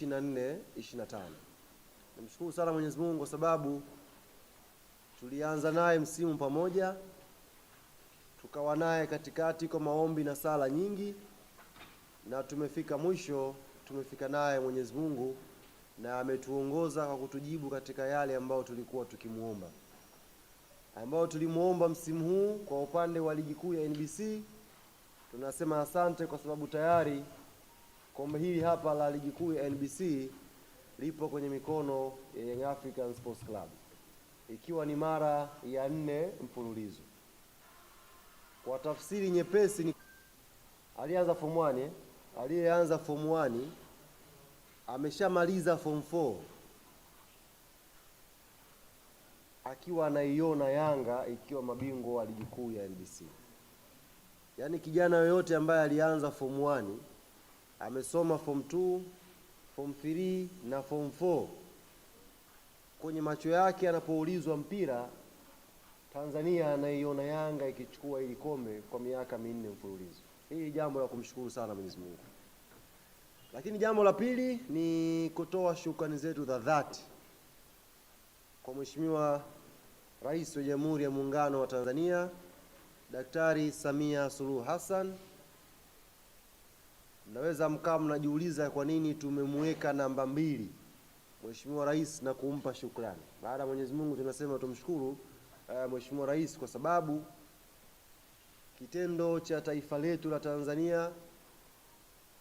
24-25. Nimshukuru sana Mwenyezi Mungu kwa sababu tulianza naye msimu pamoja, tukawa naye katikati kwa maombi na sala nyingi, na tumefika mwisho, tumefika naye Mwenyezi Mungu na ametuongoza kwa kutujibu katika yale ambayo tulikuwa tukimuomba. Ambao tulimuomba msimu huu kwa upande wa ligi kuu ya NBC, tunasema asante kwa sababu tayari kombe hili hapa la ligi kuu ya NBC lipo kwenye mikono ya Young African Sports Club, ikiwa ni mara ya 4 mfululizo. Kwa tafsiri nyepesi ni alianza form 1, aliyeanza form 1 ameshamaliza form 4 akiwa anaiona Yanga ikiwa mabingwa wa ligi kuu ya NBC. Yaani kijana yoyote ambaye alianza form 1 amesoma form 2, form 3 na form 4, kwenye macho yake anapoulizwa mpira, Tanzania anaiona Yanga ikichukua hili kombe kwa miaka 4 mfululizo. Hili jambo la kumshukuru sana Mwenyezi Mungu. Lakini jambo la pili ni kutoa shukrani zetu za dhati kwa Mheshimiwa Rais wa Jamhuri ya Muungano wa Tanzania, Daktari Samia Suluhu Hassan. Mnaweza mkaa mnajiuliza kwa nini tumemweka namba 2 Mheshimiwa Rais na kumpa shukrani. Baada ya Mwenyezi Mungu tunasema tumshukuru Mheshimiwa Rais kwa sababu kitendo cha taifa letu la Tanzania,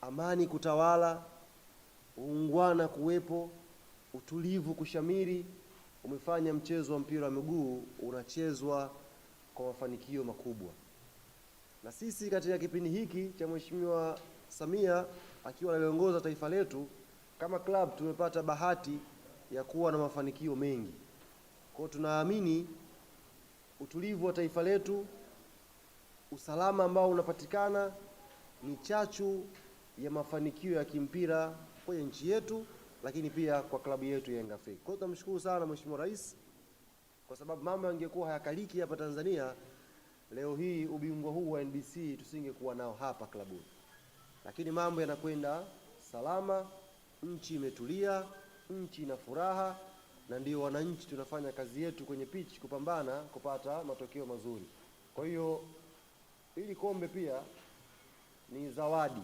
amani kutawala, uungwana kuwepo, utulivu kushamiri, umefanya mchezo wa mpira wa miguu unachezwa kwa mafanikio makubwa. Na sisi katika kipindi hiki cha Mheshimiwa Samia akiwa analiongoza taifa letu, kama club tumepata bahati ya kuwa na mafanikio mengi. Kwa hiyo tunaamini utulivu wa taifa letu, usalama ambao unapatikana ni chachu ya mafanikio ya kimpira kwenye nchi yetu, lakini pia kwa klabu yetu ya Young Africa. Kwa hiyo tunamshukuru sana Mheshimiwa Rais kwa sababu mambo yangekuwa hayakaliki hapa Tanzania, leo hii ubingwa huu wa NBC tusingekuwa nao hapa klabuni. Lakini mambo yanakwenda salama, nchi imetulia, nchi ina furaha, na ndio wananchi tunafanya kazi yetu kwenye pitch kupambana kupata matokeo mazuri. Kwa hiyo hili kombe pia ni zawadi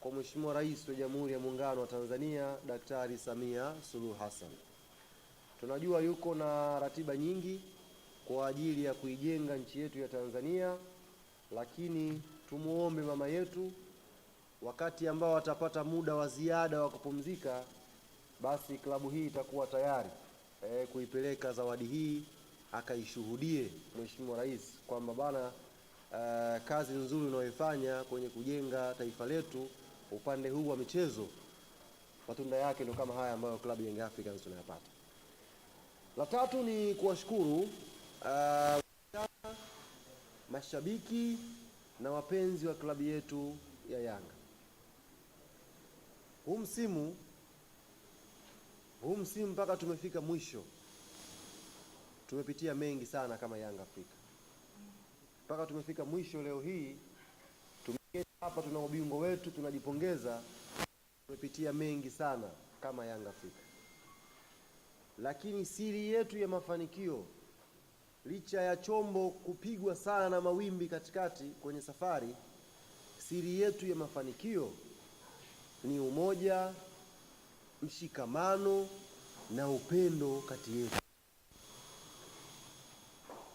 kwa Mheshimiwa Rais wa Jamhuri ya Muungano wa Tanzania, Daktari Samia Suluhu Hassan. Tunajua yuko na ratiba nyingi kwa ajili ya kuijenga nchi yetu ya Tanzania, lakini tumuombe mama yetu wakati ambao atapata muda wa ziada wa kupumzika, basi klabu hii itakuwa tayari kuipeleka zawadi hii akaishuhudie Mheshimiwa Rais kwamba bana, kazi nzuri unayoifanya kwenye kujenga taifa letu upande huu wa michezo, matunda yake ndio kama haya ambayo klabu ya Young Africans tunayapata. La tatu ni kuwashukuru mashabiki na wapenzi wa klabu yetu ya Yanga. Huu msimu mpaka tumefika mwisho, tumepitia mengi sana kama Yanga Afrika. Mpaka tumefika mwisho leo hii, tumeketi hapa tuna ubingwa wetu tunajipongeza, tumepitia mengi sana kama Yanga Afrika. Lakini siri yetu ya mafanikio, licha ya chombo kupigwa sana na mawimbi katikati kwenye safari, siri yetu ya mafanikio ni umoja, mshikamano na upendo kati yetu.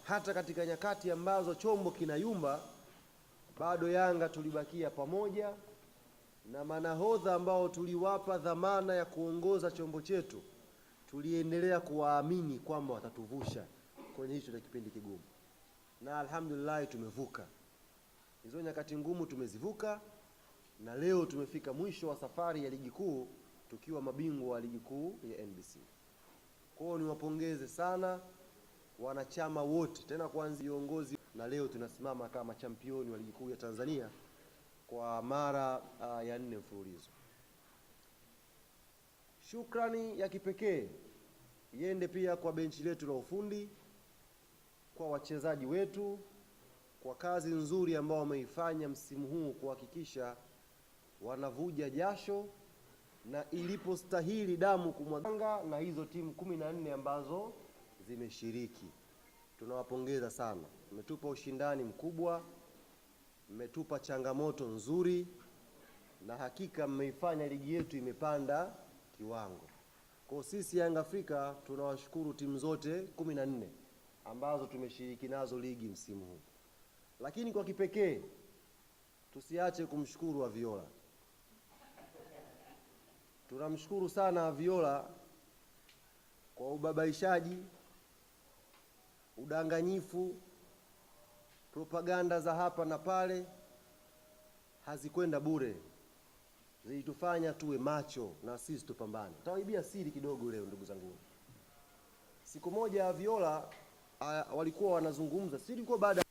Hata katika nyakati ambazo chombo kinayumba, bado Yanga tulibakia pamoja, na manahodha ambao tuliwapa dhamana ya kuongoza chombo chetu tuliendelea kuwaamini kwamba watatuvusha kwenye hicho kipindi kigumu. Na alhamdulillah tumevuka hizo nyakati ngumu, tumezivuka, na leo tumefika mwisho wa safari ya ligi kuu tukiwa mabingwa wa ligi kuu ya NBC. Kwa hiyo niwapongeze sana wanachama wote, tena kuanzia viongozi, na leo tunasimama kama championi wa ligi kuu ya Tanzania kwa mara ya 4 mfululizo. Shukrani ya kipekee iende pia kwa benchi letu la ufundi, kwa wachezaji wetu, kwa kazi nzuri ambao wameifanya msimu huu kuhakikisha wanavuja jasho na ilipostahili damu kumwagika na hizo timu 14 ambazo zimeshiriki. Tunawapongeza sana, mmetupa ushindani mkubwa, mmetupa changamoto nzuri, na hakika mmeifanya ligi yetu imepanda kiwango. Kwa sisi Young Africa tunawashukuru timu zote 14 ambazo tumeshiriki nazo ligi msimu huu. Lakini kwa kipekee tusiache kumshukuru Aviola. Tunamshukuru sana Aviola kwa ubabaishaji, udanganyifu, propaganda za hapa na pale hazikwenda bure. Zilitufanya tuwe macho na sisi tupambane. Tawaibia siri kidogo leo ndugu zangu. Siku moja Aviola walikuwa wanazungumza, si ilikuwa baada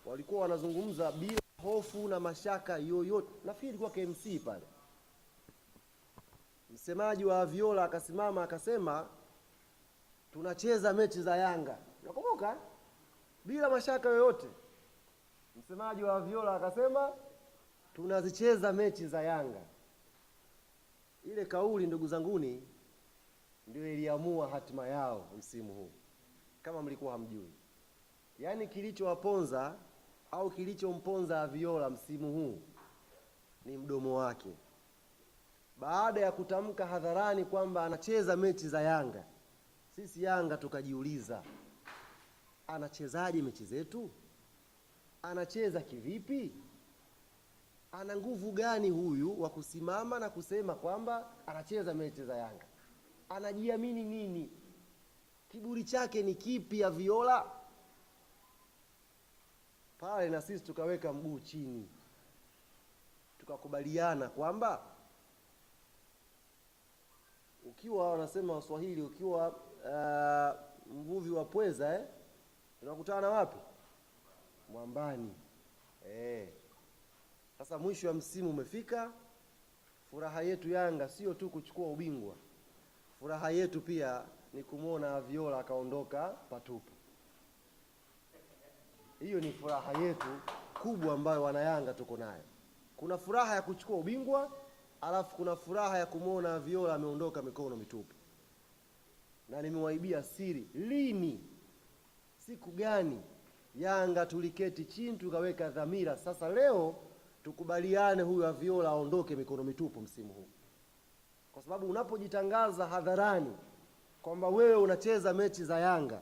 walikuwa wanazungumza bila hofu na mashaka yoyote. Nafikiri ilikuwa KMC pale. Msemaji wa Aviola akasimama akasema tunacheza mechi za Yanga. Nakumbuka? Bila mashaka yoyote. Msemaji wa Aviola akasema tunazicheza mechi za Yanga. Ile kauli ndugu zanguni ndio iliamua hatima yao msimu huu. Kama mlikuwa hamjui. Yaani kilichowaponza au kilichomponza Aviola msimu huu ni mdomo wake. Baada ya kutamka hadharani kwamba anacheza mechi za Yanga, sisi Yanga tukajiuliza, anachezaje mechi zetu? Anacheza kivipi? Ana nguvu gani huyu wa kusimama na kusema kwamba anacheza mechi za Yanga? Anajiamini nini? Kiburi chake ni kipi Aviola? Pale na sisi tukaweka mguu chini. Tukakubaliana kwamba ukiwa wanasema Waswahili ukiwa mvuvi wa pweza tunakutana wapi? Mwambani. Sasa mwisho wa msimu umefika. Furaha yetu Yanga sio tu kuchukua ubingwa. Furaha yetu pia ni kumuona Aviola akaondoka patupu. Hiyo ni furaha yetu kubwa ambayo wana Yanga tuko nayo. Kuna furaha ya kuchukua ubingwa, alafu kuna furaha ya kumuona Aviola ameondoka mikono mitupu. Na nimewaibia siri, lini, siku gani Yanga tuliketi chini tukaweka dhamira sasa leo tukubaliane huyu Aviola aondoke mikono mitupu msimu huu? Kwa sababu unapojitangaza hadharani kwamba wewe unacheza mechi za Yanga,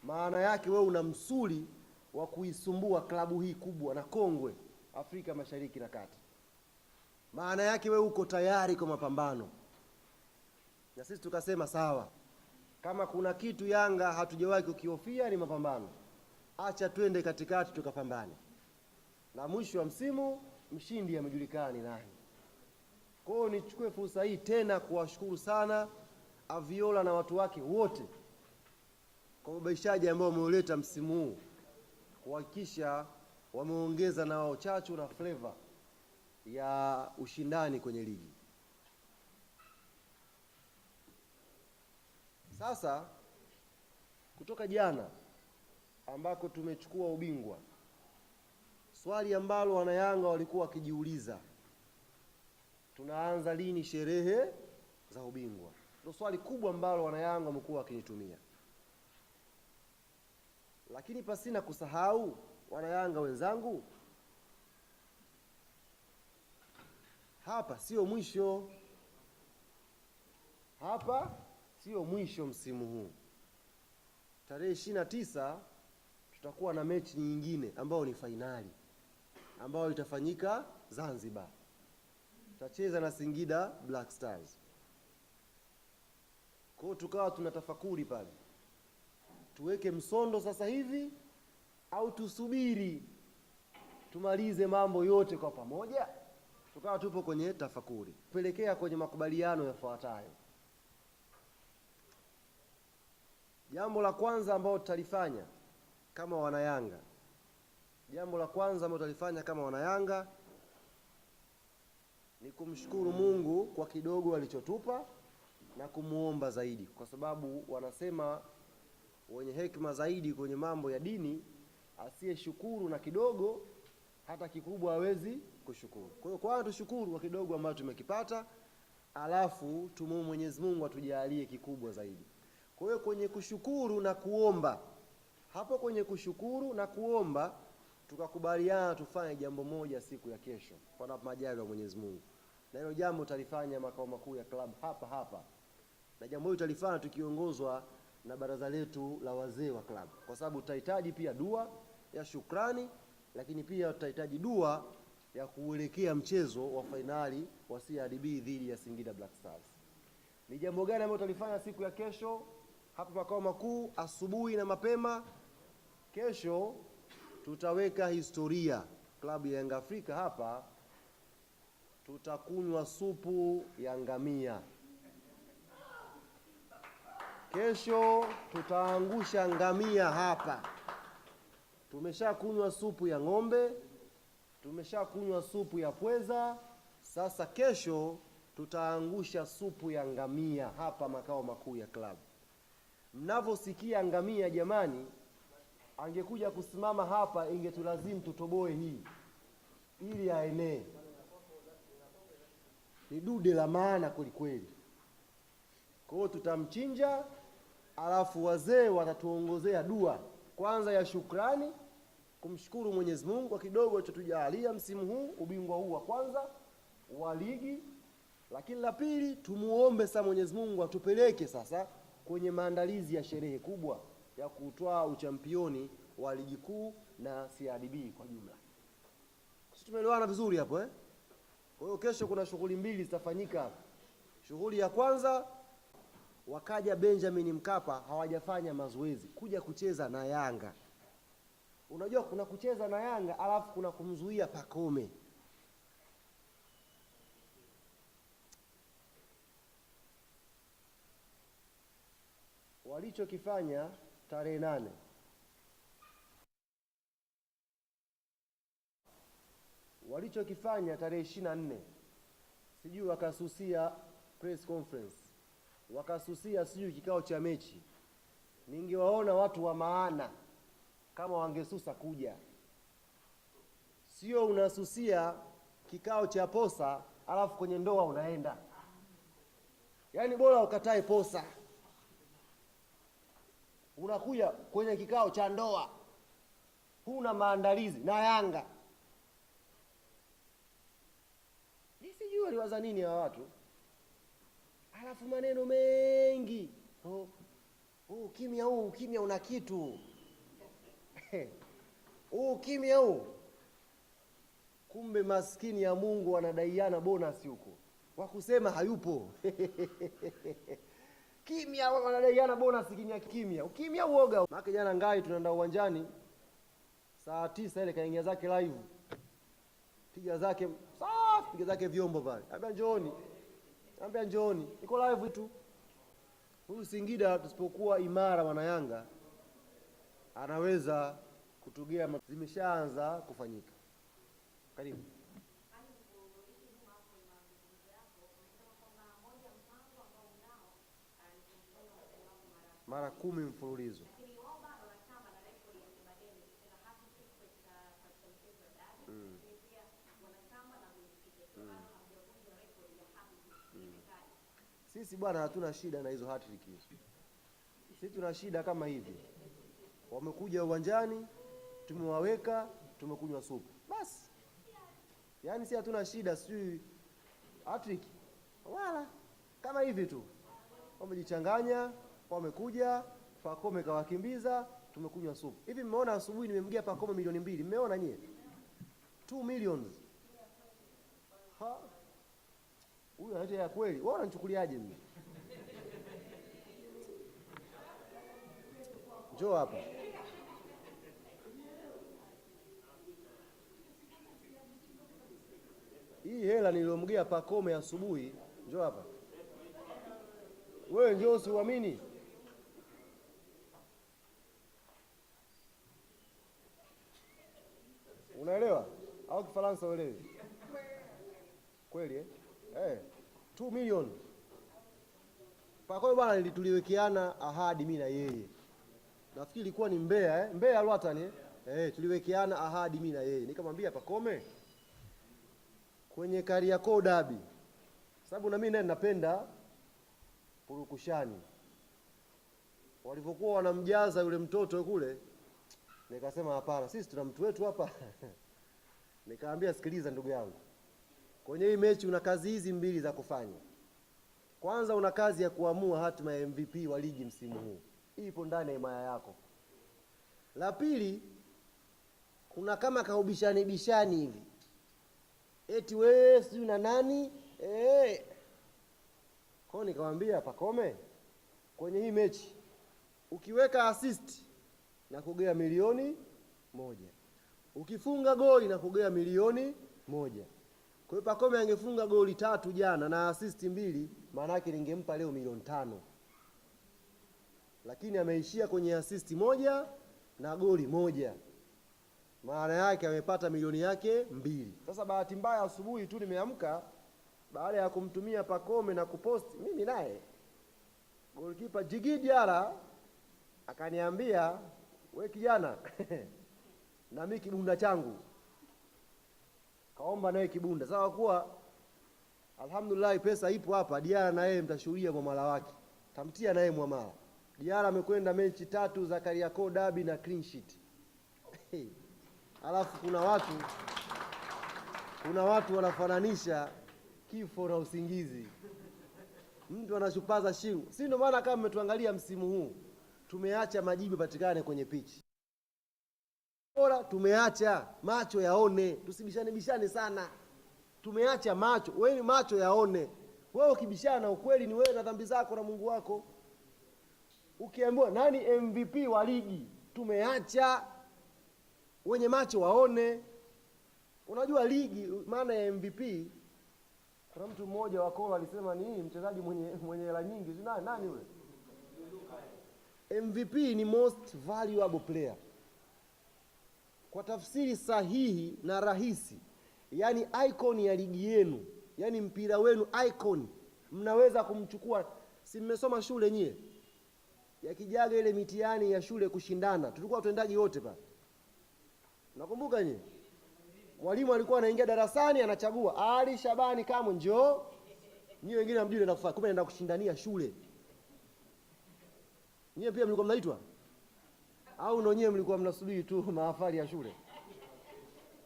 maana yake wewe una msuli wa kuisumbua klabu hii kubwa na kongwe Afrika Mashariki na Kati. Maana yake wewe uko tayari kwa mapambano. Na sisi tukasema sawa. Kama kuna kitu Yanga hatujawahi kukihofia ni mapambano. Acha twende katikati tukapambane. Na mwisho wa msimu mshindi amejulikana ni nani. Kwa hiyo nichukue fursa hii tena kuwashukuru sana Aviola na watu wake wote kwa ubaishaji ambao wameuleta msimu huu, kuhakikisha wameongeza na wao chachu na flavor ya ushindani kwenye ligi. Sasa kutoka jana ambako tumechukua ubingwa, swali ambalo wana Yanga walikuwa wakijiuliza, tunaanza lini sherehe za ubingwa? Ndio swali kubwa ambalo wana Yanga wamekuwa wakinitumia. Lakini pasina kusahau wana Yanga wenzangu, hapa sio mwisho. Hapa sio mwisho msimu huu. Tarehe 29 tutakuwa na mechi nyingine ambayo ni fainali, ambayo itafanyika Zanzibar. Tutacheza na Singida Black Stars. Kwa hiyo tukawa tunatafakuri pale, tuweke msondo sasa hivi au tusubiri tumalize mambo yote kwa pamoja? Tukawa tupo kwenye tafakuri, pelekea kwenye makubaliano yafuatayo. Jambo la kwanza ambalo tutalifanya kama wana Yanga, ni kumshukuru Mungu kwa kidogo alichotupa na kumuomba zaidi, kwa sababu wanasema wenye hekima zaidi kwenye mambo ya dini, asiyeshukuru na kidogo hata kikubwa hawezi kushukuru. Kwa hiyo kwanza tushukuru kwa kidogo ambacho tumekipata, alafu tumuombe Mwenyezi Mungu atujalie kikubwa zaidi. Kwa hiyo kwenye kushukuru na kuomba, hapo kwenye kushukuru na kuomba tukakubaliana tufanye jambo moja siku ya kesho kwa majaliwa ya Mwenyezi Mungu. Na hilo jambo tutalifanya makao makuu ya club hapa hapa. Na jambo hilo tutalifanya tukiongozwa na baraza letu la wazee wa club, kwa sababu tutahitaji pia dua ya shukrani, lakini pia tutahitaji dua ya kuelekea mchezo wa fainali wa CRDB dhidi ya Singida Black Stars. Ni jambo gani ambalo tutalifanya siku ya kesho hapa makao makuu asubuhi na mapema? Kesho tutaweka historia. Klabu ya Yanga Afrika hapa tutakunywa supu ya ngamia. Kesho tutaangusha ngamia hapa. Tumeshakunywa supu ya ng'ombe, tumeshakunywa supu ya pweza, sasa kesho tutaangusha supu ya ngamia hapa makao makuu ya klabu. Mnavyosikia ngamia jamani, angekuja kusimama hapa ingetulazimu tutoboe hii ili aenee. Ni dude la maana kweli kweli. Kwa hiyo tutamchinja, alafu wazee watatuongozea dua kwanza ya shukrani, kumshukuru Mwenyezi Mungu kwa kidogo alichotujalia msimu huu, ubingwa huu wa kwanza wa ligi. Lakini la pili, tumuombe sasa Mwenyezi Mungu atupeleke sasa kwenye maandalizi ya sherehe kubwa ya kutwaa uchampioni wa ligi kuu na CRDB kwa jumla. Sisi tumeelewana vizuri hapo eh? Kwa hiyo kesho kuna shughuli mbili zitafanyika. Shughuli ya kwanza, wakaja Benjamin Mkapa hawajafanya mazoezi kuja kucheza na Yanga. Unajua kuna kucheza na Yanga alafu kuna kumzuia Pacome. Walichokifanya tarehe 8, walichokifanya tarehe 24, sijui wakasusia press conference, wakasusia sijui kikao cha mechi. Ningewaona watu wa maana kama wangesusa kuja. Sio unasusia kikao cha posa alafu kwenye ndoa unaenda. Yaani bora ukatae posa, unakuja kwenye kikao cha ndoa, huna maandalizi na Yanga. Sijui waliwaza nini hawa watu. Alafu maneno mengi. Kimya huu, kimya una kitu. Kimya huu. Kumbe maskini ya Mungu wanadaiana bonus huko. Wakusema hayupo. Kimya wanadaiana bonus kimya kimya. Ukimya uoga. Maana jana Ngai tunaenda uwanjani saa 9 ile kaingia zake live. Piga zake safi, piga zake vyombo pale. Ambia njooni. Niko live tu. Huyu Singida tusipokuwa imara wana Yanga anaweza kutugea. Zimeshaanza kufanyika. Karibu. Mara 10 mfululizo. Sisi bwana hatuna shida na hizo hat-trick hizo. Sisi tuna shida kama hivi. Wamekuja uwanjani, tumewaweka, tumekunywa supu. Basi. Yaani sisi hatuna shida sijui hat-trick. Wala kama hivi tu. Wamejichanganya, wamekuja, Pacome kawakimbiza, tumekunywa supu. Hivi mmeona asubuhi nimemgia Pacome milioni 2. Mmeona nyie? 2 millions. Ha? Huyu anaita ya kweli. Wewe unanichukuliaje mimi? Njoo hapa. Hii hela niliyomgia Pacome asubuhi, njoo hapa. Wewe njoo usiuamini. Unaelewa? Au Kifaransa uelewi? Kweli 2 million. Pacome bwana nilituliwekeana ahadi mimi na yeye. Nafikiri ilikuwa ni Mbeya Mbeya Rwatani tuliwekeana ahadi mimi na yeye. Nikamwambia Pacome, kwenye Kariakoo Derby, sababu na mimi naye napenda purukushani, walivyokuwa wanamjaza yule mtoto kule, nikasema hapana, sisi tuna mtu wetu hapa. Nikaambia sikiliza ndugu yangu, kwenye hii mechi una kazi hizi mbili za kufanya. Kwanza una kazi ya kuamua hatima ya MVP wa ligi msimu huu, ipo ndani ya himaya yako. La pili, kuna kama kaubishani bishani hivi, eti wewe si una nani kwa nikamwambia Pacome, kwenye hii mechi ukiweka assist na kugea milioni 1, ukifunga goli na kugea milioni 1. Kwa hiyo Pacome angefunga goli 3 jana na assist 2, maana yake ningempa leo milioni 5. Lakini ameishia kwenye assist 1 na goli 1. Maana yake amepata milioni yake 2. Sasa bahati mbaya asubuhi tu nimeamka baada ya kumtumia Pacome na kuposti mimi naye, goalkeeper Djigui Diarra akaniambia, we kijana na mimi kibunda changu, kaomba naye kibunda. Sawa, kuwa alhamdulillah pesa ipo hapa, Diarra na yeye mtashuhudia mwamala wake, tamtia naye mwamala. Diarra amekwenda mechi 3 za Kariakoo Derby na clean sheet. Alafu kuna watu wanafananisha kifo na usingizi. Mtu anashupaza shingo. Si ndio maana kama mmetuangalia msimu huu tumeacha majibu patikane kwenye pichi. Bora tumeacha macho yaone, tusibishane sana. Tumeacha macho, wewe macho yaone. Wewe ukibishana ukweli ni wewe na dhambi zako na Mungu wako. Ukiambiwa nani MVP wa ligi, tumeacha wenye macho waone. Unajua ligi maana ya MVP, kuna mtu mmoja wa Kola alisema ni mchezaji mwenye hela nyingi. Nani yule? MVP ni most valuable player. Kwa tafsiri sahihi na rahisi, yani icon ya ligi yenu, yani mpira wenu icon, mnaweza kumchukua. Si mmesoma shule nyie? Ya Kijaga ile mitihani ya shule kushindana, tulikuwa tuendaji wote pale. Nakumbuka nyie? Mwalimu alikuwa anaingia darasani anachagua Ali Shabani Kamwe njoo. Nyie wengine hamjui nenda kufanya, kumbe naenda kushindania shule. Nyie pia mlikuwa mnaitwa? Au ndio nyie mlikuwa mnasubiri tu mahafali ya shule?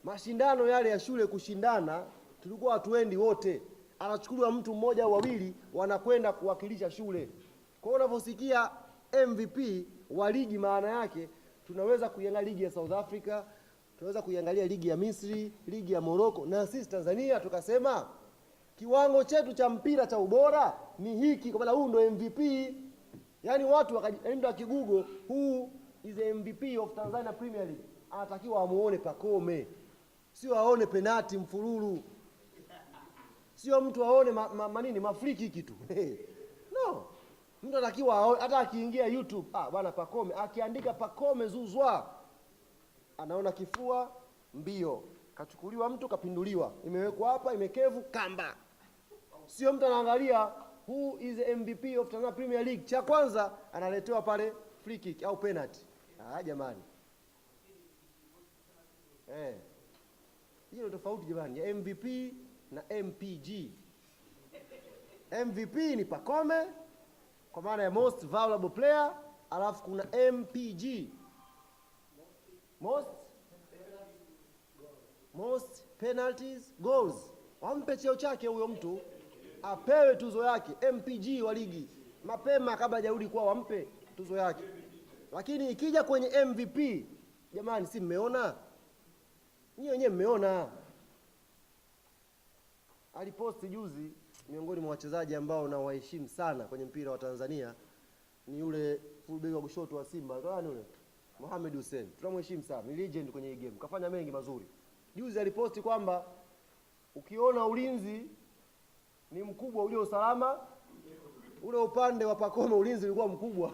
Mashindano yale ya shule kushindana, tulikuwa hatuendi wote. Anachukuliwa mtu mmoja au wawili wanakwenda kuwakilisha shule. Kwa hiyo unaposikia MVP wa ligi, maana yake tunaweza kuiangalia ligi ya South Africa, tunaweza kuiangalia ligi ya Misri, ligi ya Morocco, na sisi Tanzania tukasema kiwango chetu cha mpira cha ubora ni hiki, kwa maana huu ndo MVP. Yaani watu wakaenda kigugo, who is the MVP of Tanzania Premier League, anatakiwa amuone Pacome, sio aone penati mfururu, sio mtu aone mafriki kitu. No, mtu anatakiwa hata akiingia YouTube, bwana Pacome, akiandika Pacome Zouzoua, anaona kifua mbio, kachukuliwa mtu kapinduliwa, imewekwa hapa, imekevu kamba. Sio mtu anaangalia who is the MVP of Tanzania Premier League, cha kwanza analetewa pale free kick au penalty. Jamani, hiyo ndio tofauti jamani ya MVP na MPG. MVP ni Pacome kwa maana ya most valuable player, alafu kuna MPG, most penalties goals. Wampe cheo chake huyo mtu, apewe tuzo yake. MPG wa ligi mapema kabla hajarudi kwa, wampe tuzo yake. Lakini ikija kwenye MVP, jamani, si mmeona? Nyinyi wenyewe mmeona. Aliposti juzi, miongoni mwa wachezaji ambao na waheshimu sana kwenye mpira wa Tanzania ni yule fullback wa kushoto wa Simba, nani yule? Mohamed Hussein. Tunamheshimu sana, ni legend kwenye hii game, kafanya mengi mazuri. Juzi aliposti kwamba ukiona ulinzi ni mkubwa ule usalama, ule upande wa Pacome ulinzi ulikuwa mkubwa.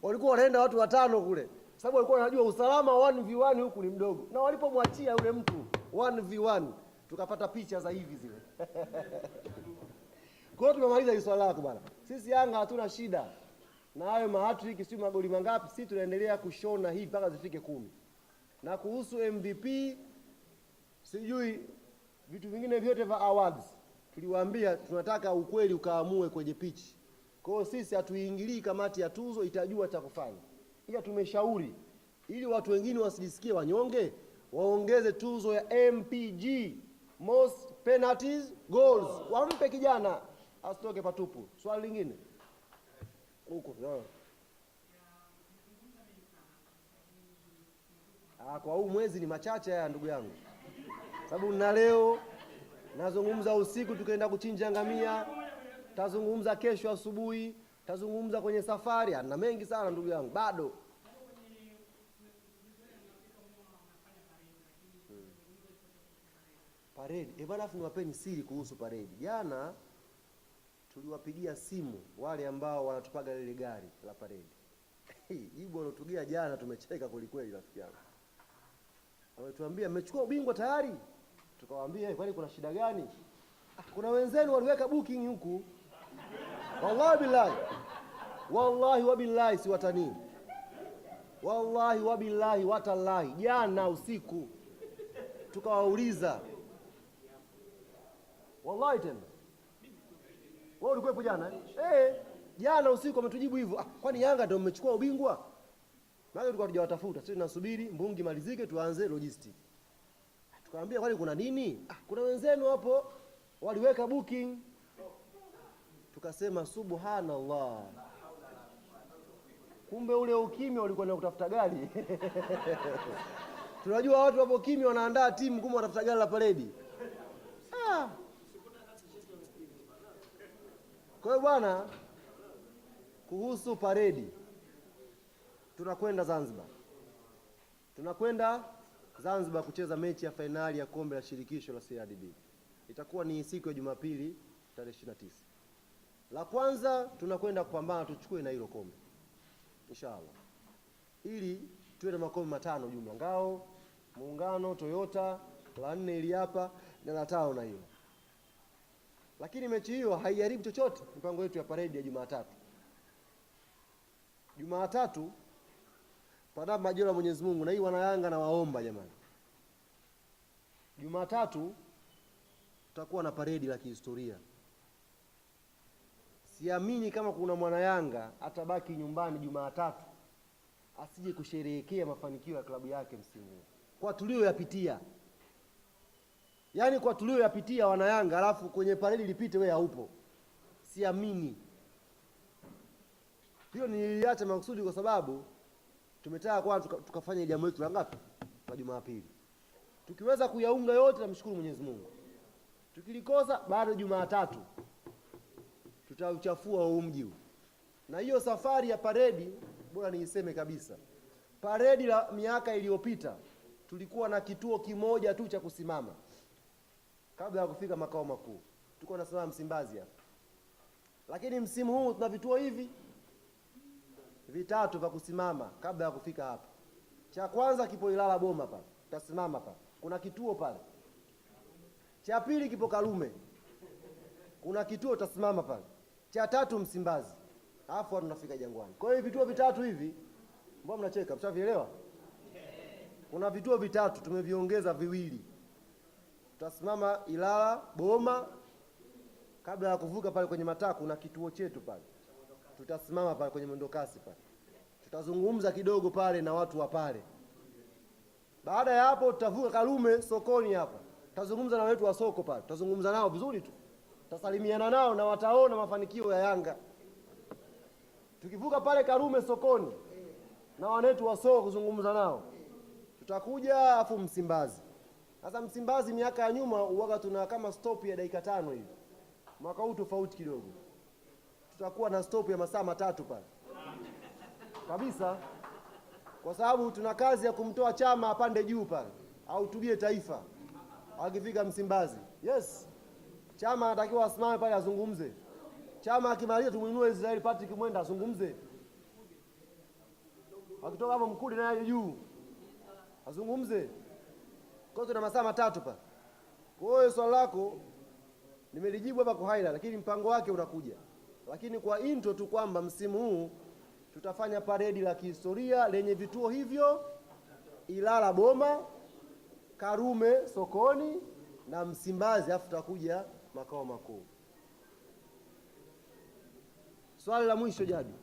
Walikuwa wanaenda watu 5 kule, sababu walikuwa wanajua usalama 1v1 huku ni mdogo. Na walipomwachia yule mtu 1v1, tukapata picha za hivi zile. Kwa hiyo tumemaliza hili swala lako bwana. Sisi Yanga hatuna shida na hayo ma-hat-trick sio magoli mangapi, sisi tunaendelea kushona hii mpaka zifike 10. Na kuhusu MVP sijui vitu vingine vyote vya awards, tuliwaambia tunataka ukweli ukaamue kwenye pitch. Kwa hiyo sisi hatuingilii kamati ya tuzo, itajua cha kufanya. Ila tumeshauri ili watu wengine wasijisikie wanyonge, waongeze tuzo ya MPG, most penalties goals. Wampe kijana asitoke patupu. Swali lingine huko kwa huu mwezi ni machache haya ndugu yangu, sababu na leo nazungumza usiku tukaenda kuchinja ngamia, tazungumza kesho asubuhi, tazungumza kwenye safari, na mengi sana ndugu yangu bado. Parade bwana, afu niwapeni siri kuhusu parade. Jana tuliwapigia simu wale ambao wanatupaga lile gari la parade. Jibu walotugia jana tumecheka kweli rafiki yangu. Wametuambia mmechukua ubingwa tayari. Tukawaambia kwani kuna shida gani? Kuna wenzenu waliweka booking huku. Wallahi billahi. Wallahi wabillahi si watani. Wallahi wabillahi watallahi. Jana usiku tukawauliza. Wallahi tena. Wewe ulikuwepo jana? Jana usiku wametujibu hivyo. Kwani Yanga ndio mmechukua ubingwa? Maana tulikuwa tujawatafuta. Sisi tunasubiri mbungi malizike tuanze logistic. Tukamwambia kwani kuna nini? Kuna wenzenu hapo waliweka booking. Tukasema subhanallah. Kumbe ule ukimya ulikuwa ni kutafuta gari. Tunajua watu hapo kimya wanaandaa timu kumbe watafuta gari la paredi. Kwa hiyo bwana, kuhusu paredi, tunakwenda Zanzibar kucheza mechi ya fainali ya kombe la shirikisho la CRDB. Itakuwa ni siku ya Jumapili tarehe 29. La kwanza tunakwenda kupambana tuchukue na hilo kombe inshallah, ili tuwe na makombe 5 jumla: Ngao, Muungano, Toyota, la 4 ili hapa na la 5 na hilo. Lakini mechi hiyo haiharibu chochote mpango wetu ya parade ya Jumatatu. Jumatatu panapo majaliwa Mwenyezi Mungu, na hii wana Yanga na waomba jamani, Jumatatu tutakuwa na parade la kihistoria. Siamini kama kuna mwana Yanga atabaki nyumbani Jumatatu asije kusherehekea mafanikio ya klabu yake msimu huu kwa tulioyapitia. Yaani kwa tulioyapitia wana Yanga, alafu kwenye paredi lipite wewe haupo. Siamini. Hiyo niliacha makusudi kwa sababu tumetaka kwa tukafanya jambo letu la ngapi? La Jumapili. Tukiweza kuyaunga yote namshukuru Mwenyezi Mungu. Tukilikosa bado Jumatatu tutauchafua huu mji. Na hiyo safari ya paredi bora niiseme kabisa. Paredi la miaka iliyopita tulikuwa na kituo kimoja tu cha kusimama. Kabla ya kufika makao makuu tuko nasimama Msimbazi hapa. Lakini msimu huu tuna vituo hivi 3 vya kusimama kabla ya kufika hapa. Cha kwanza kipo Ilala Boma pale, tutasimama pale, kuna kituo pale. Cha pili kipo Karume, kuna kituo tutasimama pale. Cha 3 Msimbazi, alafu tunafika Jangwani. Kwa hiyo vituo 3 hivi, mbona mnacheka? Mshavielewa? Kuna vituo 3 tumeviongeza 2. Tutasimama Ilala Boma, kabla ya kuvuka pale kwenye mataa kuna kituo chetu pale. Tutasimama pale kwenye mwendokasi pale. Tutazungumza kidogo pale na watu wa pale. Baada ya hapo tutavuka Karume sokoni hapa. Tutazungumza na watu wa soko pale. Tutazungumza nao vizuri tu. Tutasalimiana nao na wataona mafanikio ya Yanga. Tukivuka pale Karume sokoni na wanetu wa soko kuzungumza nao, tutakuja afu Msimbazi. Sasa Msimbazi miaka ya nyuma uwaga tuna kama stop ya dakika 5 hivi. Mwaka huu tofauti kidogo. Tutakuwa na stop ya masaa 3 pale. Kabisa. Kwa sababu tuna kazi ya kumtoa Chama apande juu pale au tubie taifa. Akifika Msimbazi. Yes. Chama anatakiwa asimame pale azungumze. Chama akimaliza tumuinue Israel Patrick Mwenda azungumze. Akitoka hapo Mkude naye juu azungumze. Kwa hiyo tuna masaa 3 pale. Kwa hiyo swali lako nimelijibu hapa kwa haila, lakini mpango wake unakuja. Lakini kwa intro tu kwamba msimu huu tutafanya paredi la kihistoria lenye vituo hivyo: Ilala Boma, Karume sokoni na Msimbazi, afu tutakuja makao makuu. Swali la mwisho Jadi.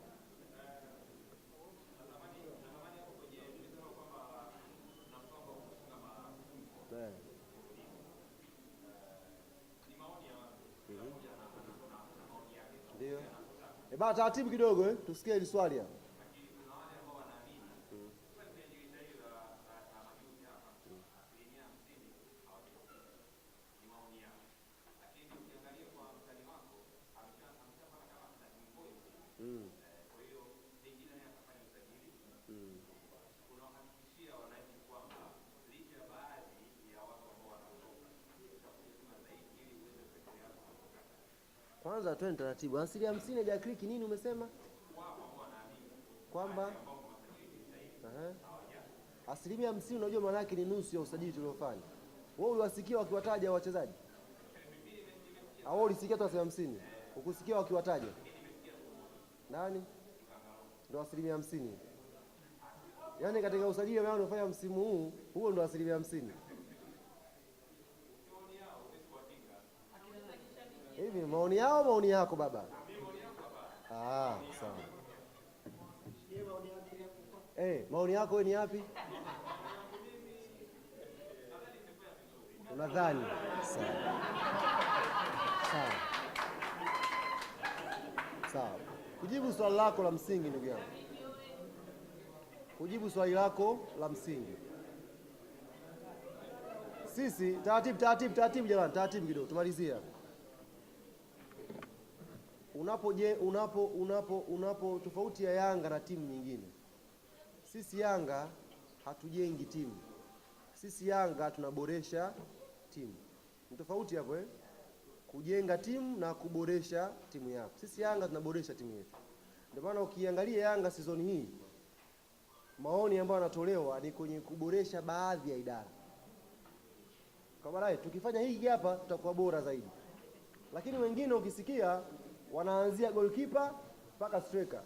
Ndio. Bana taratibu kidogo tusikie hili swali hapa. Kwanza twende taratibu. 50 hajakliki nini umesema? Kwamba 50 unajua maana yake ni nusu ya usajili tuliofanya. Wewe uliwasikia wakiwataja wachezaji? Au ulisikia tu 50? Ukusikia wakiwataja? Nani? Ndio 50. Yaani katika usajili ambao unafanya msimu huu, huo ndio 50. Hivi maoni yao maoni yako baba? Sawa. Maoni yako wewe ni yapi? Unadhani? Sawa. Kujibu swali lako la msingi ndugu yangu. Kujibu swali lako la msingi. Sisi taratibu jamani, taratibu kidogo tumalizia. Unapo tofauti ya Yanga na timu nyingine. Sisi Yanga hatujengi timu. Sisi Yanga tunaboresha timu. Ni tofauti hapo kujenga timu na kuboresha timu yako. Sisi Yanga tunaboresha timu yetu. Ndio maana ukiangalia Yanga season hii, maoni ambayo yanatolewa ni kwenye kuboresha baadhi ya idara. Kwa maana tukifanya hiki hapa tutakuwa bora zaidi. Lakini wengine ukisikia wanaanzia goalkeeper mpaka striker.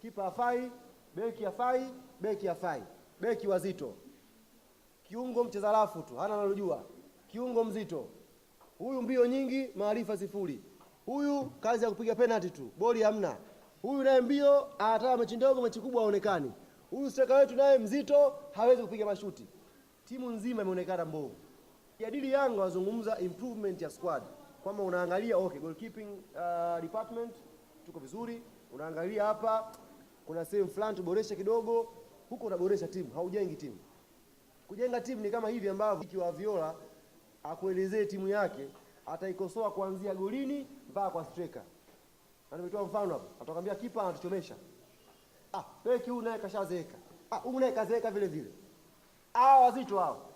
Kipa hafai, beki hafai, beki hafai. Beki wazito. Kiungo mcheza rafu tu, hana analojua. Kiungo mzito. Huyu mbio nyingi, maarifa sifuri. Huyu kazi ya kupiga penalty tu, boli hamna. Huyu naye mbio, anataka mechi ndogo, mechi kubwa haonekani. Huyu striker wetu naye mzito, hawezi kupiga mashuti. Timu nzima imeonekana mbovu. Jadili Yanga wazungumza improvement ya squad. Kwamba unaangalia goalkeeping department tuko vizuri, unaangalia hapa kuna sehemu fulani tuboreshe kidogo, huko unaboresha timu, haujengi timu. Kujenga timu ni kama hivi ambavyo ikiwa Viola akuelezee timu yake, ataikosoa kuanzia golini mpaka kwa striker. Na nimetoa mfano hapa, atakwambia kipa anatuchomesha. Beki huyu naye kashazeeka. Huyu naye kazeeka vile vile. Wazito hao.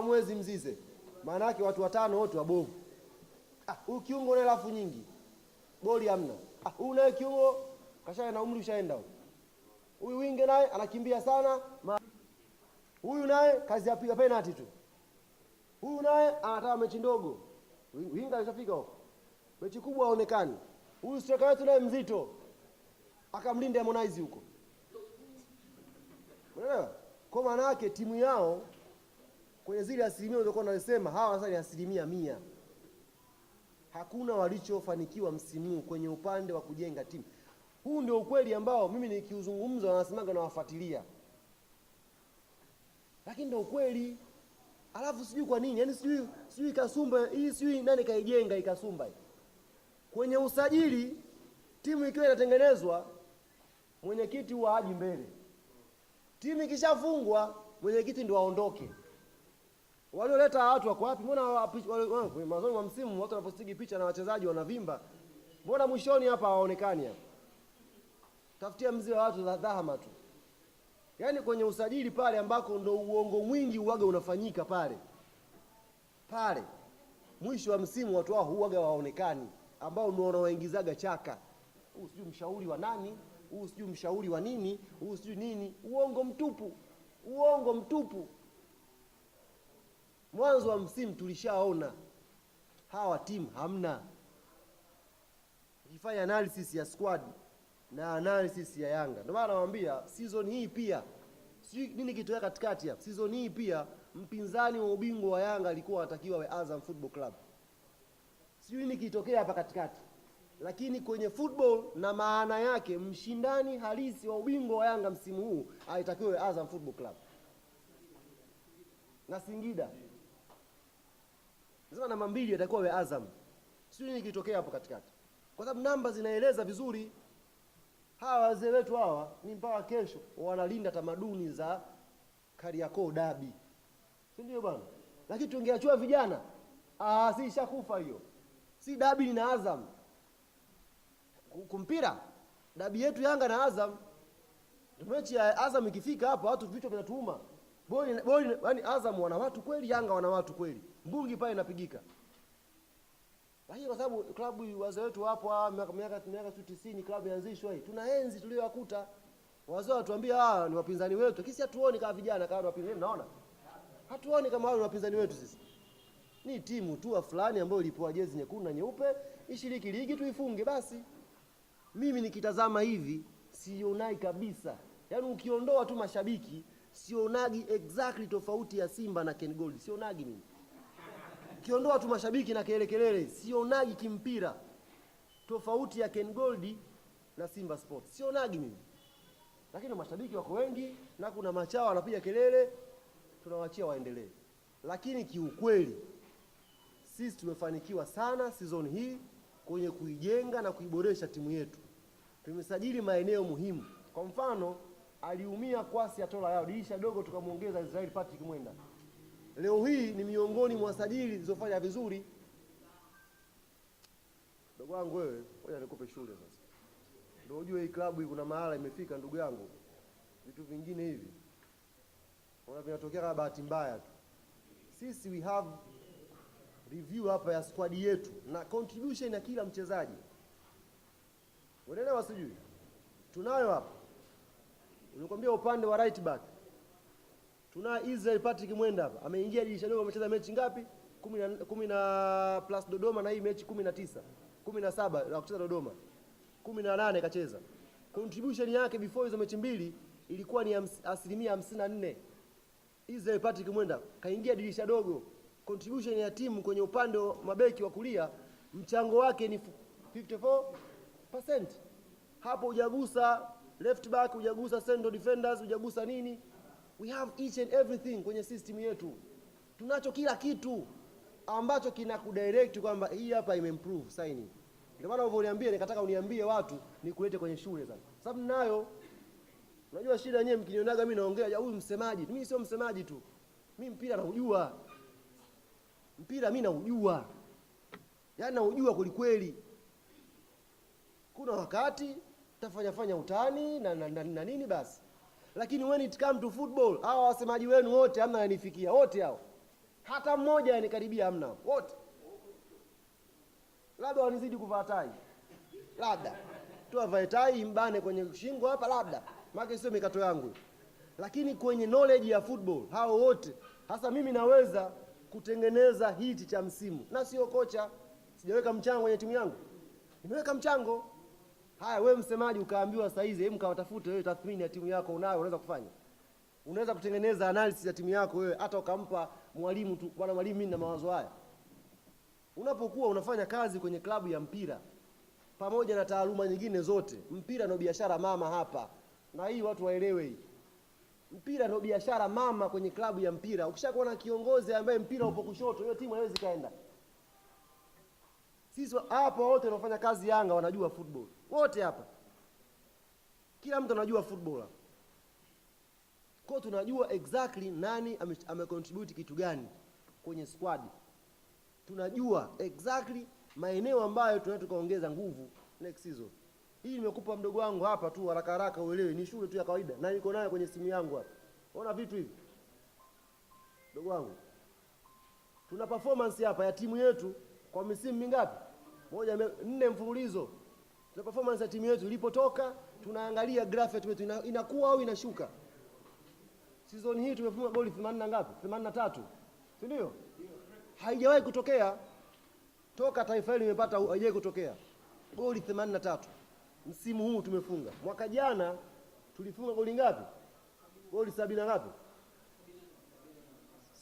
Mwezi mzize. Maana yake watu watano wote wabovu. Huyu kiungo naye rafu nyingi. Boli hamna. Huyu naye kiungo kashaenda na umri ushaenda. Huyu winge naye anakimbia sana. Huyu naye kazi ya piga penalty tu. Huyu naye anataka mechi ndogo. Winga alishafika huko. Mechi kubwa haonekani. Huyu striker wetu naye mzito. Akamlinde Harmonize huko. Unaelewa? Kwa maana yake timu yao kwenye zile asilimia ulizokuwa unasema hawa sasa ni 100%. Hakuna walichofanikiwa msimu kwenye upande wa kujenga timu. Huu ndio ukweli ambao mimi nikiuzungumza wanasemaga na wafuatilia. Lakini ndio ukweli. Alafu sijui kwa nini, yani sijui Kasumba, hii sijui nani kaijenga ikasumba. Kwenye usajili timu ikiwa inatengenezwa mwenyekiti huwa haji mbele. Timu ikishafungwa mwenyekiti ndio aondoke. Walioleta watu wako wapi? Mbona mwanzoni mwa msimu watu wanapostigi picha na wachezaji wanavimba? Mbona mwishoni hapa hawaonekani hapa? Tafutia mzee wa watu za dhahama tu. Yaani kwenye usajili pale ambako ndo uongo mwingi uwaga unafanyika pale. Mwisho wa msimu watu wao huwaga waonekani, ambao ndio wanaoingizaga chaka. Huu sijui mshauri wa nani, huu sijui mshauri wa nini, huu sijui nini, uongo mtupu. Mwanzo wa msimu tulishaona hawa timu hamna. Ukifanya analysis ya squad na analysis ya Yanga. Ndio maana nawaambia season hii pia sijui nini kitokea katikati hapa. Season hii pia mpinzani wa ubingwa wa Yanga alikuwa anatakiwa awe Azam Football Club. Sijui nini kitokea hapa katikati. Lakini kwenye football na maana yake mshindani halisi wa ubingwa wa Yanga msimu huu alitakiwa awe Azam Football Club. Na Singida. Nasema namba 2 atakuwa awe Azam. Sijui nini kitokea hapo katikati. Kwa sababu namba zinaeleza vizuri. Hawa wazee wetu hawa ni mpaka kesho wanalinda tamaduni za Kariakoo Derby. Si ndio bwana? Lakini tungeachua vijana, si ishakufa hiyo. Si derby na Azam. Kumpira derby yetu Yanga na Azam. Mechi ya Azam ikifika hapa watu vichwa vinatuuma. Boli yani Azam wana watu kweli, Yanga wana watu kweli. Mbungi pale inapigika. Lakini kwa sababu klabu wazee wetu hapo miaka 90 klabu ianzishwa hii. Tunaenzi tuliowakuta. Wazee watuambia ni wapinzani wetu. Lakini hatuoni kama vijana kama wapinzani, naona. Hatuoni kama wao ni wapinzani wetu sisi. Ni timu tu fulani ambayo ilipewa jezi nyekundu na nyeupe, ishiriki ligi tuifunge basi. Mimi nikitazama hivi sionai kabisa. Yaani ukiondoa tu mashabiki, sionagi exactly tofauti ya Simba na Ken Gold. Sionagi mimi. Ukiondoa tu mashabiki na kelele, sionagi kimpira tofauti ya Ken Gold na Simba Sports. Sionagi mimi. Lakini mashabiki wako wengi na kuna machawa wanapiga kelele, tunawaachia waendelee. Lakini kiukweli sisi tumefanikiwa sana season hii kwenye kuijenga na kuiboresha timu yetu. Tumesajili maeneo muhimu. Kwa mfano, aliumia Kwasi Atola yao, dirisha dogo tukamuongeza Israel Patrick Mwenda. Leo hii ni miongoni mwa sajili zilizofanya vizuri. Ndugu wangu wewe, ngoja nikupe shule sasa. Ndio ujue hii klabu hii kuna mahala imefika ndugu yangu. Vitu vingine hivi vinatokea kama bahati mbaya tu. Sisi we have review hapa ya squad yetu na contribution ya kila mchezaji. Unaelewa sijui? Tunayo hapa. Nimekwambia upande wa right back. Tuna Israel Patrick Mwenda hapa. Ameingia dirisha dogo, amecheza mechi ngapi? 10 na plus Dodoma, na hii mechi 19. 17 na kucheza Dodoma. 18 kacheza. Contribution yake before hizo mechi mbili ilikuwa ni 54%. Israel Patrick Mwenda kaingia dirisha dogo. Contribution ya timu kwenye upande wa mabeki wa kulia, mchango wake ni 54%. Hapo hujagusa left back, hujagusa central defenders, hujagusa nini. We have each and everything kwenye system yetu. Tunacho kila kitu ambacho kina kudirect kwamba hii hapa imemprove signing. Ndio maana ulivyoniambia nikataka uniambie watu nikulete kwenye shule sasa. Sababu nayo unajua shida yenyewe mkinionaga mimi naongea huyu msemaji. Mimi sio msemaji tu. Mimi mpira naujua. Mpira mimi naujua. Yaani naujua kweli. Kuna wakati tafanya utani na nini basi. Lakini when it come to football, hawa wasemaji wenu wote hamna yanifikia. Wote hao. Hata mmoja yanikaribia hamna. Wote. Labda wanizidi kuvaa tai. Labda. Tu avae tai mbane kwenye shingo hapa labda. Maana sio mikato yangu. Lakini kwenye knowledge ya football, hao wote, hasa mimi naweza kutengeneza hiti cha msimu. Na sio kocha, sijaweka mchango kwenye timu yangu. Nimeweka mchango. Haya wewe msemaji ukaambiwa saa hizi, hebu kawatafute wewe tathmini ya timu yako unayo, unaweza kufanya. Unaweza kutengeneza analysis ya timu yako wewe, hata ukampa mwalimu tu, bwana mwalimu mimi na mawazo haya. Unapokuwa unafanya kazi kwenye klabu ya mpira pamoja na taaluma nyingine zote, mpira ndio biashara mama hapa. Na hii watu waelewe hii. Mpira ndio biashara mama kwenye klabu ya mpira. Ukishakuwa na kiongozi ambaye mpira upo kushoto, hiyo timu haiwezi kaenda. Sisi hapa wote wanafanya kazi Yanga wanajua football. Wote hapa. Kila mtu anajua football. Kwa tunajua exactly nani amecontribute kitu gani kwenye squad. Tunajua exactly maeneo ambayo tunataka kuongeza nguvu next season. Hii nimekupa mdogo wangu hapa tu haraka uelewe, ni shule tu ya kawaida na niko nayo kwenye simu yangu hapa. Unaona vitu hivi? Mdogo wangu. Tuna performance hapa ya timu yetu kwa misimu mingapi? 4 mfululizo. Tuna performance ya timu yetu ilipotoka, tunaangalia graph ya timu yetu inakuwa au inashuka. Season hii tumefunga goli 80 ngapi? 83. Si ndio? Haijawahi kutokea toka taifa hili limepata, haijawahi kutokea. Goli 83. msimu huu tumefunga. Mwaka jana tulifunga goli ngapi? Goli 70 ngapi?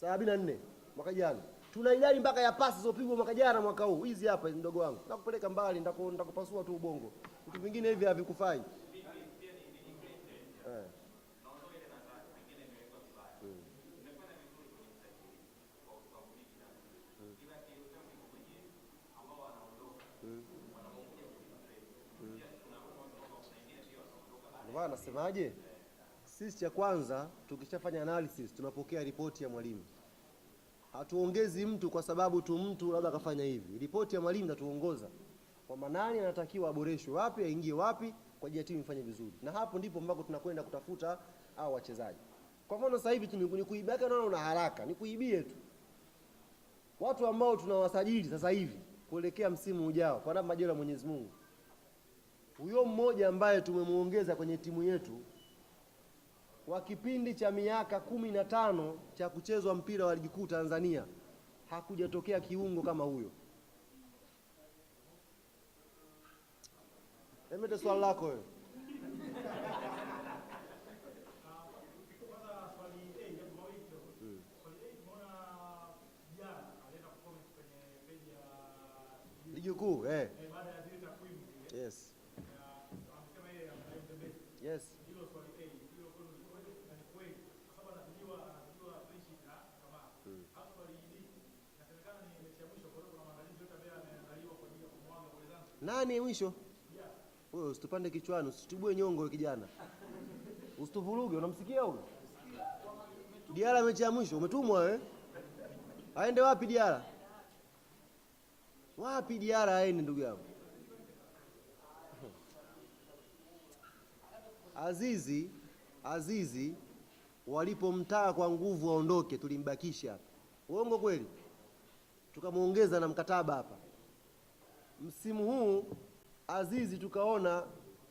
74 mwaka jana. Tuna idadi mpaka ya pasi zilizopigwa mwaka jana mwaka huu. Hizi hapa mdogo wangu. Nakupeleka mbali, nitakupasua tu ubongo. Vitu vingine hivi havikufai. Ndio nasemaje? Sisi cha kwanza tukishafanya analysis tunapokea ripoti ya mwalimu. Hatuongezi mtu kwa sababu tu mtu labda akafanya hivi. Ripoti ya mwalimu inatuongoza kwamba nani anatakiwa aboreshwe wapi, aingie wapi kwa ajili ya timu ifanye vizuri. Na hapo ndipo ambako tunakwenda kutafuta hao wachezaji. Kwa mfano sasa hivi ni kuibia, naona una haraka, ni kuibie tu. Watu ambao tunawasajili sasa hivi kuelekea msimu ujao kwa namna majaliwa ya Mwenyezi Mungu. Huyo mmoja ambaye tumemuongeza kwenye timu yetu kwa kipindi cha miaka 15 cha kuchezwa mpira wa ligi kuu Tanzania hakujatokea kiungo kama huyo. Emete swali lako wewe. Ligi kuu baada ya zile takwimu zile. Yes. Amesema yeye the best. Yes. Hilo swali hilo ni kweli. Kwa sababu anajua friendship na kama. Hapo swali hili inasemekana ni mechi ya mwisho, kwa hiyo kuna maandalizi yote ambayo yameandaliwa kwa ajili ya kumwaga kwa wenzangu. Nani mwisho? Wewe usitupande kichwani, usitubue nyongo kijana. Usituvuruge, unamsikia huyo? Diara mechi ya mwisho umetumwa wewe? Aende wapi Diara? Wapi Diara aende ndugu yangu? Azizi walipomtaka kwa nguvu aondoke tulimbakisha. Uongo kweli? Tukamuongeza na mkataba hapa. Msimu huu Azizi tukaona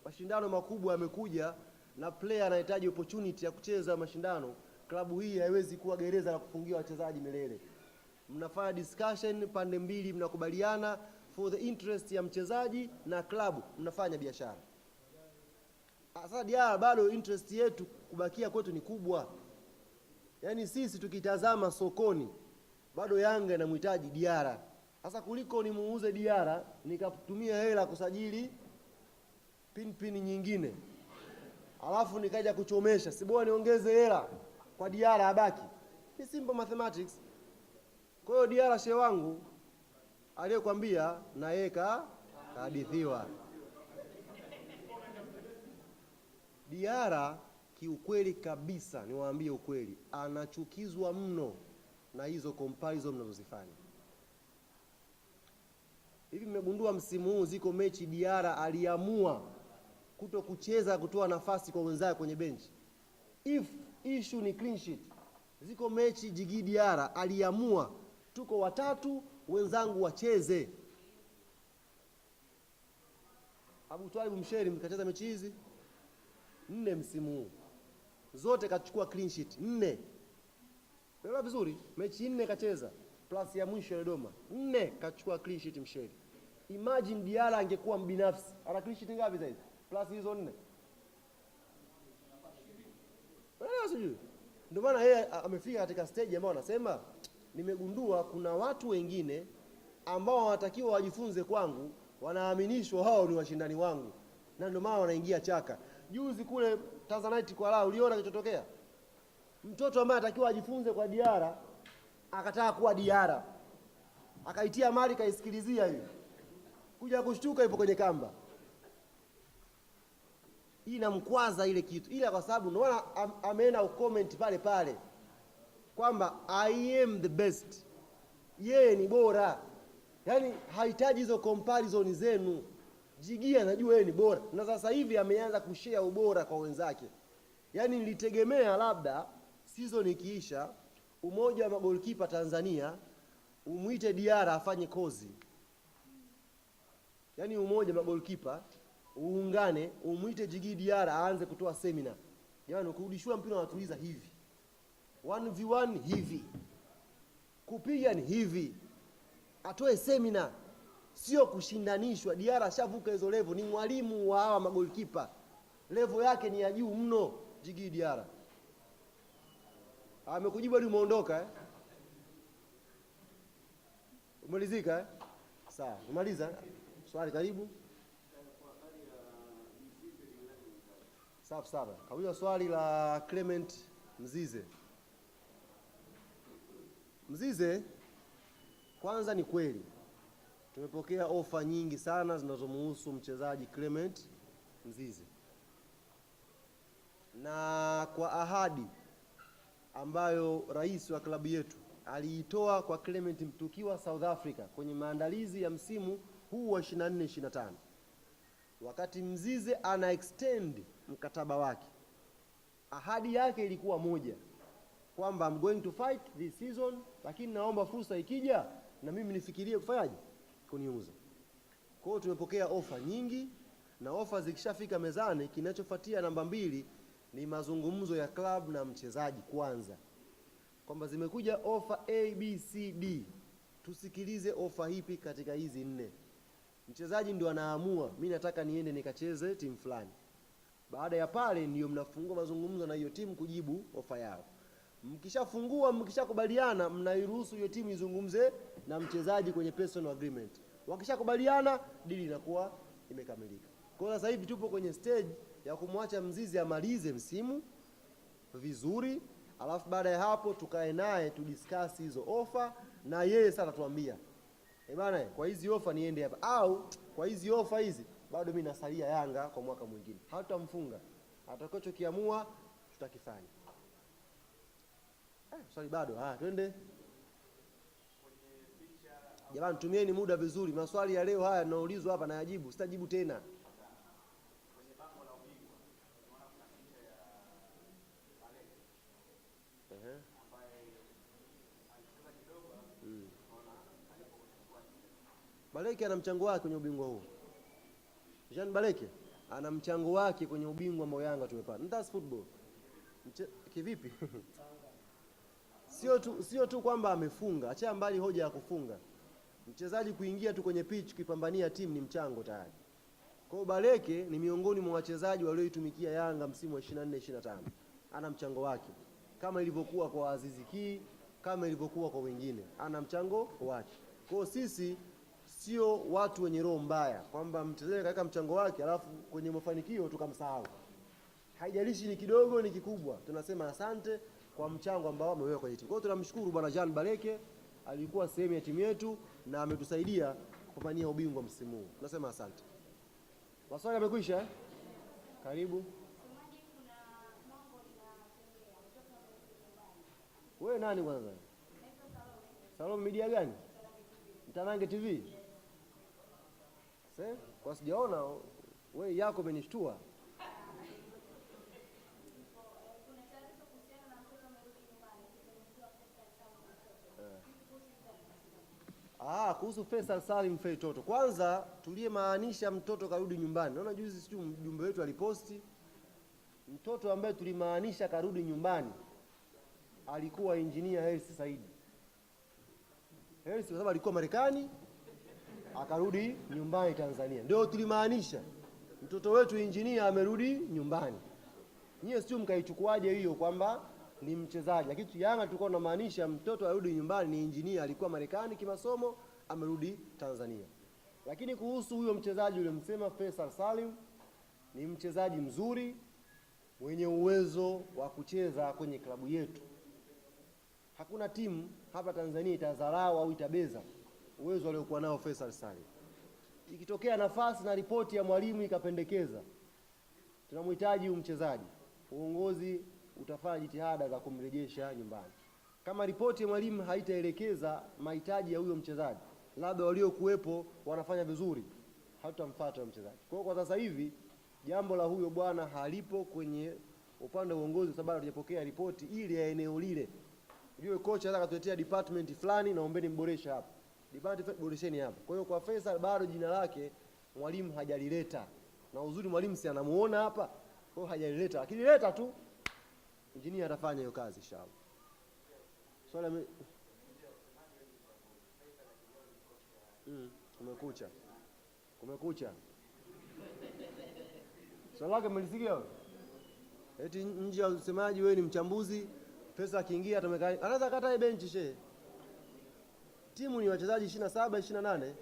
mashindano makubwa yamekuja na player anahitaji opportunity ya kucheza mashindano. Klabu hii haiwezi kuwa gereza la kufungia wachezaji milele. Mnafanya discussion pande mbili, mnakubaliana for the interest ya mchezaji na klabu, mnafanya biashara. Sasa Diara bado interest yetu kubakia kwetu ni kubwa. Yaani sisi tukitazama sokoni bado Yanga inamhitaji Diara. Sasa kuliko nimuuze Diara nikatumia hela kusajili pin nyingine, alafu nikaja kuchomesha, si bora niongeze hela kwa Diara abaki. Ni simple mathematics. Kwa hiyo Diara shehe wangu aliyekwambia na yeye kahadithiwa. Diara kiukweli kabisa, niwaambie ukweli, anachukizwa mno na hizo comparison mnazozifanya. Hivi mmegundua msimu huu ziko mechi Diara aliamua kuto kucheza, kutoa nafasi kwa wenzake kwenye benchi. If issue ni clean sheet, ziko mechi Jigi Diara aliamua tuko watatu wenzangu wacheze. Abu Twalibu Msheri mkacheza mechi hizi 4 msimu huu. Zote kachukua clean sheet 4. Wewe vizuri, mechi 4 kacheza plus ya mwisho Dodoma. 4 kachukua clean sheet Msheri. Imagine Diara angekuwa mbinafsi. Ana clean sheet ngapi sasa hivi? Plus hizo 4. Wewe sijui. Ndio maana yeye amefika katika stage ambayo anasema nimegundua kuna watu wengine ambao wanatakiwa wajifunze kwangu, wanaaminishwa hao ni washindani wangu. Na ndio maana wanaingia chaka. Juzi kule Tanzanite kwa lao uliona kilichotokea? Mtoto ambaye anatakiwa ajifunze kwa Diara akataka kuwa Diara. Akaitia mali kaisikilizia hiyo. Kuja kushtuka ipo kwenye kamba. Hii inamkwaza ile kitu. Ila kwa sababu unaona ameenda ucomment pale kwamba I am the best. Yeye ni bora. Yaani hahitaji hizo comparison zenu. Jigi anajua yeye ni bora. Na sasa hivi ameanza kushare ubora kwa wenzake. Yaani nilitegemea labda season ikiisha umoja wa magolikipa Tanzania umuite Diara afanye kozi. Yaani umoja wa magolikipa uungane, umuite Jigi Diara aanze kutoa seminar. Jamani ukirudishwa mpira unatuliza hivi. 1v1 hivi. Kupiga ni hivi. Atoe seminar. sio kushindanishwa. Diara shavuka hizo level, ni mwalimu wa hawa magolikipa, level yake ni ya juu mno. Jigi Diara amekujibu hadi umeondoka Umalizika Sawa, umaliza swali, karibu. Safi sana. Kauliza swali la Clement Mzize. Mzize, kwanza ni kweli tumepokea ofa nyingi sana zinazomhusu mchezaji Clement Mzize, na kwa ahadi ambayo rais wa klabu yetu aliitoa kwa Clement tukiwa South Africa kwenye maandalizi ya msimu huu wa 24-25, wakati Mzize ana extend mkataba wake, ahadi yake ilikuwa moja, kwamba I'm going to fight this season, lakini naomba fursa ikija na mimi nifikirie kufanyaje, kuniuza. Kwa hiyo tumepokea ofa nyingi, na ofa zikishafika mezani, kinachofuatia namba 2 ni mazungumzo ya club na mchezaji kwanza, kwamba zimekuja ofa A, B, C, D, tusikilize ofa hipi katika hizi 4. Mchezaji ndio anaamua, mimi nataka niende nikacheze timu fulani. Baada ya pale ndio mnafungua mazungumzo na hiyo timu kujibu ofa yao. Mkishafungua, mkishakubaliana, mnairuhusu hiyo timu izungumze na mchezaji kwenye personal agreement. Wakishakubaliana, dili inakuwa imekamilika. Kwa hiyo sasa hivi tupo kwenye stage ya kumwacha Mzize amalize msimu vizuri, alafu baada ya hapo tukae naye tudiscuss hizo ofa, na yeye sasa atatuambia bana, kwa hizi ofa niende hapa, au kwa hizi ofa hizi bado mimi nasalia Yanga kwa mwaka mwingine. Hatutamfunga, atakachokiamua tutakifanya. Swali bado. Twende jamani, tumieni muda vizuri. Maswali ya leo haya naulizwa hapa na yajibu, sitajibu tena. Baleke ana mchango wake kwenye ubingwa huu. Jean Baleke ana mchango wake kwenye ubingwa ambao Yanga tumepata. That's football. Kivipi? Sio tu kwamba amefunga, acha mbali hoja ya kufunga. Mchezaji kuingia tu kwenye pitch kuipambania timu ni mchango tayari. Kwa hiyo Baleke ni miongoni mwa wachezaji walioitumikia Yanga msimu wa 24-25. Ana mchango wake, kama ilivyokuwa kwa Azizi Ki, kama ilivyokuwa kwa wengine, ana mchango wake. Kwa hiyo sisi sio watu wenye roho mbaya kwamba mchezaji kaweka mchango wake alafu kwenye mafanikio tukamsahau. Haijalishi ni kidogo ni kikubwa, tunasema asante kwa mchango ambao ameweka kwenye timu. Kwa hiyo tunamshukuru bwana Jean Baleke, alikuwa sehemu ya timu yetu na ametusaidia kupambania ubingwa msimu huu. Tunasema asante. Maswali yamekwisha? Karibu. Wewe nani kwanza? Salome Media gani? Mtanange TV. Kwa sijaona wewe yako umenishtua. Kuhusu Faisal Salim Fei Toto. Kwanza tulie maanisha mtoto karudi nyumbani. Naona juzi sio mjumbe wetu aliposti mtoto ambaye tulimaanisha karudi nyumbani alikuwa engineer Hersi Said. Hersi kwa sababu alikuwa Marekani akarudi nyumbani Tanzania. Ndio tulimaanisha mtoto wetu engineer amerudi nyumbani. Nyie sio mkaichukuaje hiyo kwamba ni mchezaji. Lakini Yanga tulikuwa tunamaanisha mtoto arudi nyumbani ni engineer, alikuwa Marekani kimasomo, amerudi Tanzania. Lakini kuhusu huyo mchezaji yule msema Faisal Salim, ni mchezaji mzuri mwenye uwezo wa kucheza kwenye klabu yetu. Hakuna timu hapa Tanzania itadharau au itabeza uwezo aliokuwa nao Faisal Salim. Ikitokea nafasi na ripoti ya mwalimu ikapendekeza tunamhitaji huyu mchezaji, uongozi utafanya jitihada za kumrejesha nyumbani. Kama ripoti ya mwalimu haitaelekeza mahitaji ya huyo mchezaji, labda waliokuwepo wanafanya vizuri, hatutamfuata mchezaji. Kwa hiyo kwa sasa hivi jambo la huyo bwana halipo kwenye upande wa uongozi, sababu hatujapokea ripoti ile ya eneo lile. Yule kocha anataka kutuletea department fulani, naombeni mboreshe hapa. Department boresheni hapa. Kwa hiyo kwa Faisal bado jina lake mwalimu hajalileta. Na uzuri mwalimu si anamuona hapa. Kwa hiyo hajalileta. Akilileta tu engineer atafanya hiyo kazi inshallah. Kumekucha. Kumekucha. Swali lake mlisikia? Eti nje ya usemaji wewe ni mchambuzi, pesa akiingia anaweza kata benchi she. Timu ni wachezaji 27, 28.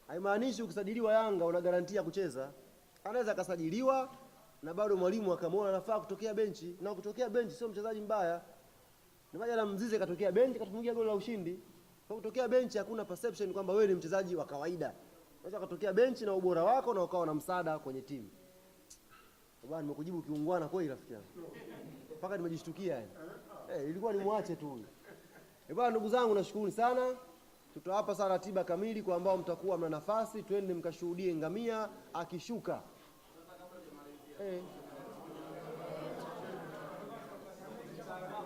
Haimaanishi ukisajiliwa Yanga una garantia kucheza. Anaweza akasajiliwa na bado mwalimu akamwona anafaa kutokea benchi, na kutokea benchi sio mchezaji mbaya. Ni maana na Mzize katokea benchi katufungia goli la ushindi. Kwa kutokea benchi hakuna perception kwamba wewe ni mchezaji wa kawaida. Unaweza kutokea benchi na ubora wako na ukawa na msaada kwenye timu. Bwana nimekujibu kiungwana kweli rafiki yangu. Mpaka nimejishtukia yani. Ilikuwa nimwache tu huyu. Bwana ndugu zangu nashukuru sana. Tutawapa saa ratiba kamili kwa ambao mtakuwa mna nafasi, twende mkashuhudie ngamia akishuka.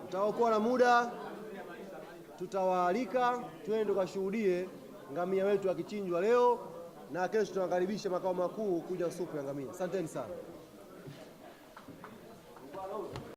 Mtaokuwa na muda tutawaalika twende tukashuhudie ngamia wetu akichinjwa leo, na kesho tunakaribisha makao makuu kuja supu ya ngamia. Asanteni sana.